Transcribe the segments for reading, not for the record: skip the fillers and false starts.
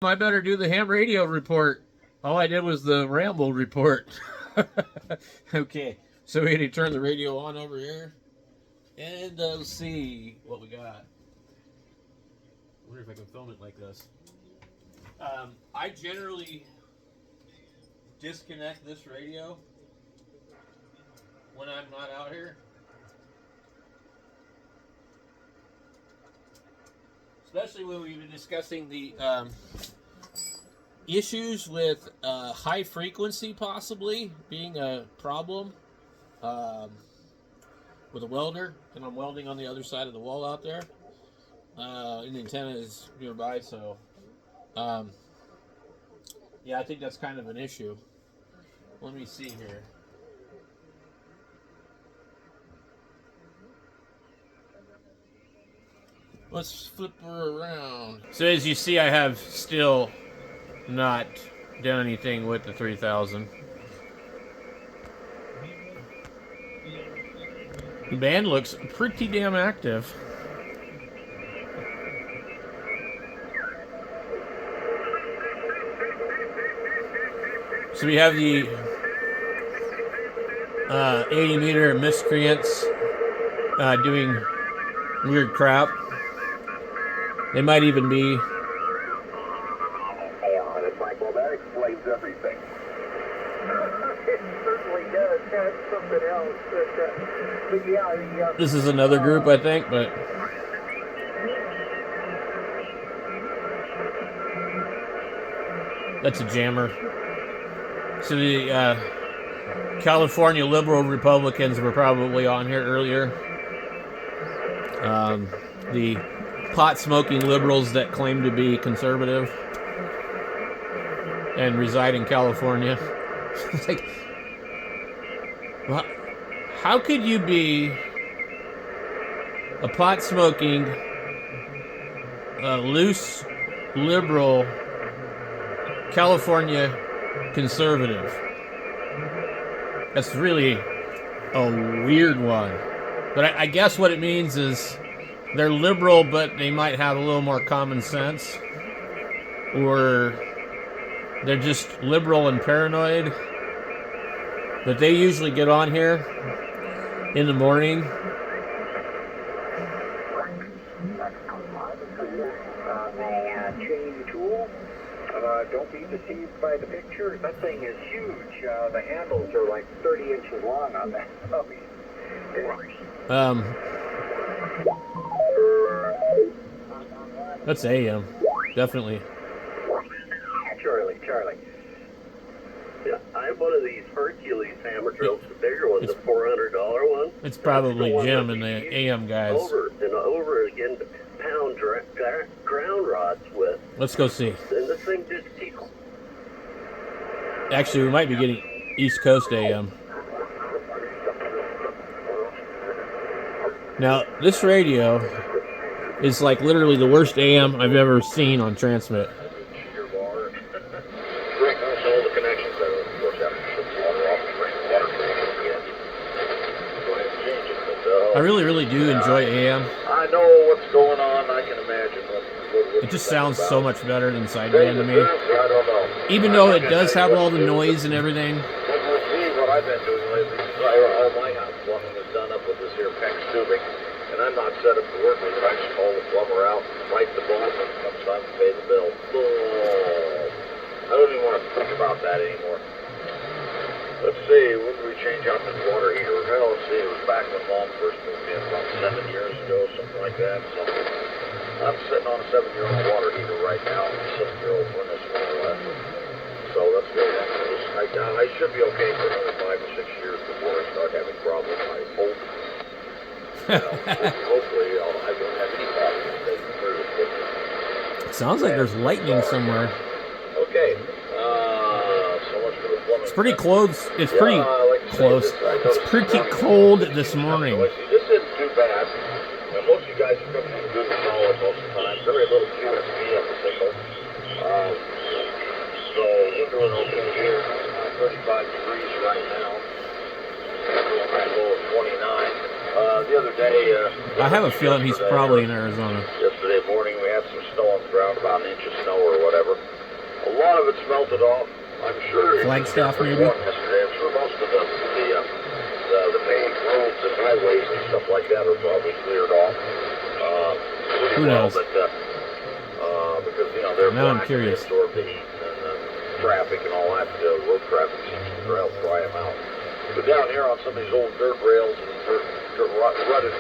I better do the ham radio report. All I did was the ramble report. Okay, so we need to turn the radio on over here. And let's see what we got. I wonder if I can film it like this. I generally disconnect this radio when I'm not out here. Especially when we've been discussing the issues with high frequency possibly being a problem with a welder, and I'm welding on the other side of the wall out there. And the antenna is nearby, so yeah, I think that's kind of an issue. Let me see here. Let's flip her around. So as you see, I have still not done anything with the 3000. The band looks pretty damn active. So we have the 80 meter miscreants doing weird crap. They might even be. It's like, well, that explains everything. It certainly does. That's something else. But yeah, This is another group, I think, but that's a jammer. So the California liberal Republicans were probably on here earlier. The pot-smoking liberals that claim to be conservative and reside in California. It's like, well, how could you be a pot-smoking, loose, liberal, California conservative? That's really a weird one. But I guess what it means is they're liberal, but they might have a little more common sense. Or they're just liberal and paranoid. But they usually get on here in the morning. chain tool. Don't be deceived by the picture. That thing is huge. The handles are like 30 inches long on that puppy. That's AM, definitely. Charlie. Yeah, I have one of these Hercules hammer drills, the bigger one, the $400 one. It's probably Jim and the AM guys. Over and over again to pound ground rods with. Let's go see. And this thing just keeps. Actually, we might be getting East Coast AM. Now, this radio is like literally the worst AM I've ever seen on transmit. I really do enjoy AM. I know what's going on. I can imagine what it just sounds so much better than sideband to me. Even though it does have all the noise and everything. What I've been doing lately is all my house plumbing is done up with this here PEX tubing, and I'm not set up to work with it. I just call the plumber out, write the bill, and it comes time to pay the bill. I don't even want to think about that anymore. Let's see, when did we change out this water heater? Well, let's see, it was back when Mom first moved in, about 7 years ago, something like that. So I'm sitting on a 7-year-old water heater right now, and a 7-year-old furnace more or less. So let's go ahead and just hike down. I should be okay for another 5 or 6 years before I start having problems. I hope. Hopefully I won't have any problems taking through. Sounds like there's lightning somewhere. Okay. So much for the plumbing. It's pretty close. It's pretty close. It's pretty cold this morning. This isn't too bad. Most of you guys are coming in good and solid most of the time. Very little QSP on the signal. So we're doing okay here. 35 degrees right now. High low of 29. The other day... I have a feeling he's probably in Arizona. Yesterday morning we had some snow on around about an inch of snow or whatever. A lot of it's melted off. I'm sure. Flagstaff, maybe? Yesterday, I'm sure most of the main roads and highways and stuff like that are probably cleared off. Who knows? But, because, you know, they're Now I'm black curious. and they absorb the heat and traffic and all that. Road traffic seems to help dry them out. But down here on some of these old dirt rails and rutted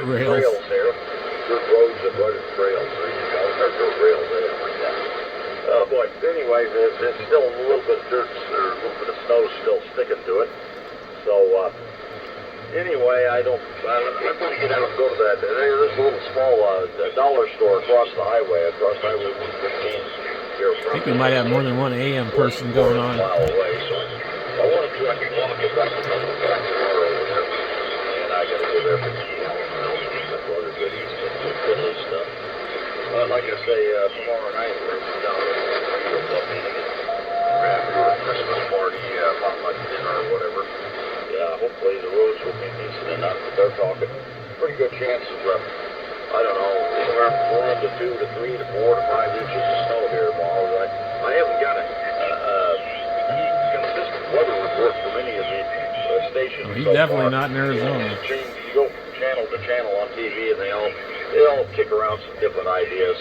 rails. trails here, dirt roads and rutted trails, there you go, or dirt rails, I didn't like that. Oh boy, anyways, there's still a little bit of dirt, or a little bit of snow still sticking to it. So, anyway, I'm going to get out and go to that. There's a little small dollar store across Highway 115 here I think we might have more than one AM person going on. mile away, so I want to try and walk it back to the back tomorrow over there. And I got to go there for tea and some other goodies, fiddly stuff. Like I say, tomorrow night we're down at the radio club meeting and we're having a Christmas party, potluck dinner or whatever. Yeah, hopefully the roads will be decent enough, but they're talking pretty good chance of, I don't know, anywhere from 1 to 2 to 3 to 4 to 5 inches of snow here tomorrow. I haven't got a consistent weather report from any of the stations. Well, he's so definitely far. not in Arizona. You go from channel to channel on TV, and they all kick around some different ideas.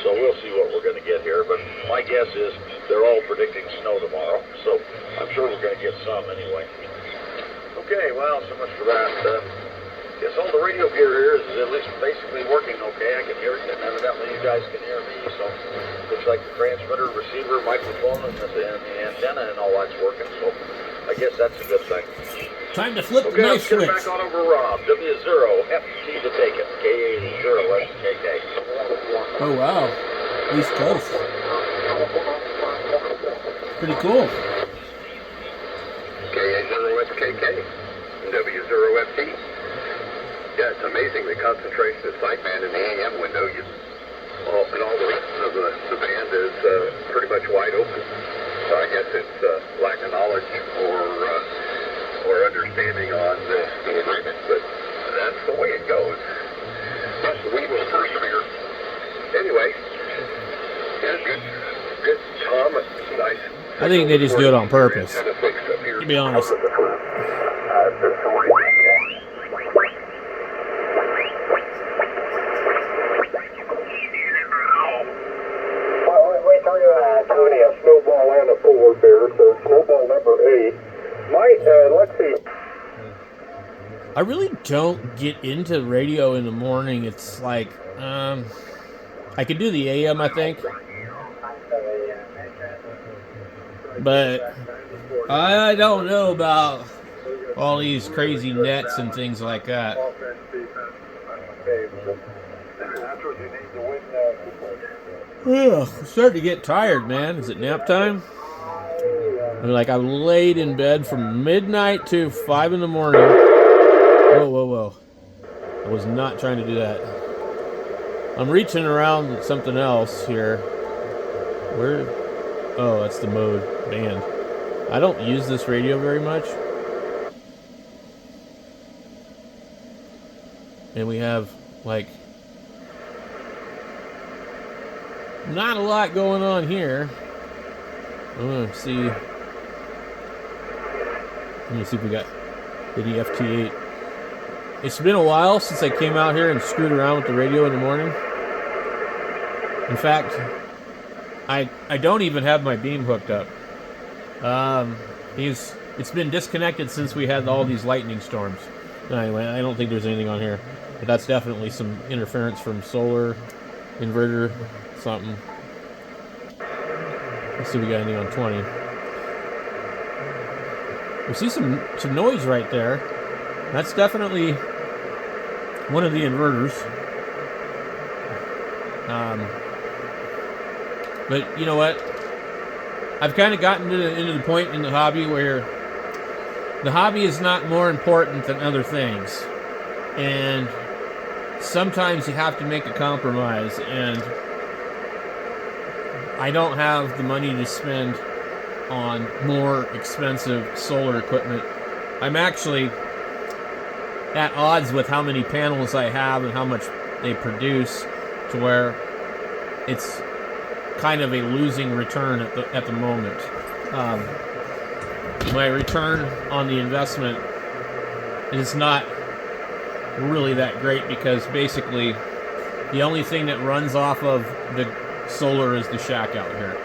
So we'll see what we're going to get here. But my guess is they're all predicting snow tomorrow. So I'm sure we're going to get some anyway. Okay, well, so much for that. Guess all the radio gear here is at least basically working okay. I can hear it, and evidently you guys can hear me. So looks like the transmitter, receiver, microphone, and the antenna and all that's working. So I guess that's a good thing. Time to flip the Okay, knife let's get switch. back on over Rob. W0FT to take it. K80SKK. Oh, wow. East Coast. Pretty cool. K80SKK, W0FT. Yeah, it's amazing the concentration of sideband in the AM window. And all the rest of the band is pretty much wide open. So I guess it's lack of knowledge or understanding on the agreement, but that's the way it goes. Yes, we will persevere. Anyway, yeah, good, Tom. Nice. I think they just do it on purpose, to be honest. Tony, a snowball and a polar bear, so snowball number 8. Let's see. I really don't get into radio in the morning. It's like, I could do the AM, I think. But I don't know about all these crazy nets and things like that. Ugh, I'm starting to get tired, man. Is it nap time? I laid in bed from midnight to 5 in the morning. Whoa. I was not trying to do that. I'm reaching around at something else here. Where? Oh, that's the mode band. I don't use this radio very much. And we have, not a lot going on here. I'm gonna see. Let me see if we got the FT8. It's been a while since I came out here and screwed around with the radio in the morning. In fact, I don't even have my beam hooked up. It's been disconnected since we had all these lightning storms. Anyway, I don't think there's anything on here. But that's definitely some interference from solar, inverter, something. Let's see if we got anything on 20. We see some noise right there. That's definitely one of the inverters. But you know what? I've kind of gotten into the point in the hobby where the hobby is not more important than other things. And sometimes you have to make a compromise, and I don't have the money to spend on more expensive solar equipment. I'm actually at odds with how many panels I have and how much they produce, to where it's kind of a losing return at the moment. My return on the investment is not really that great because basically the only thing that runs off of the solar is the shack out here.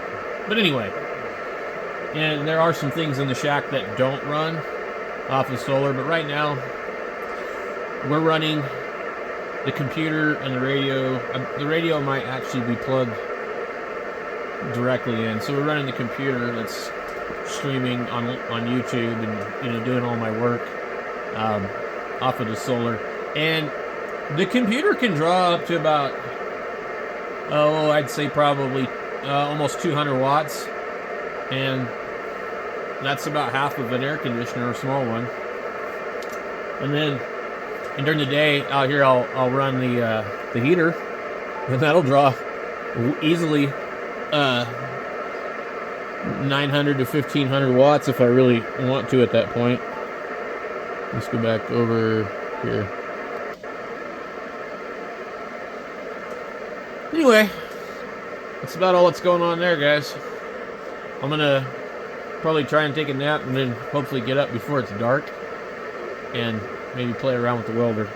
But anyway, and there are some things in the shack that don't run off of solar, but right now we're running the computer and the radio. The radio might actually be plugged directly in, so we're running the computer that's streaming on YouTube and doing all my work off of the solar. And the computer can draw up to about I'd say probably almost 200 watts, and that's about half of an air conditioner, a small one. And during the day out here, I'll run the heater, and that'll draw easily 900 to 1500 watts if I really want to at that point. Let's go back over here. Anyway, that's about all that's going on there, guys. I'm gonna probably try and take a nap and then hopefully get up before it's dark and maybe play around with the welder.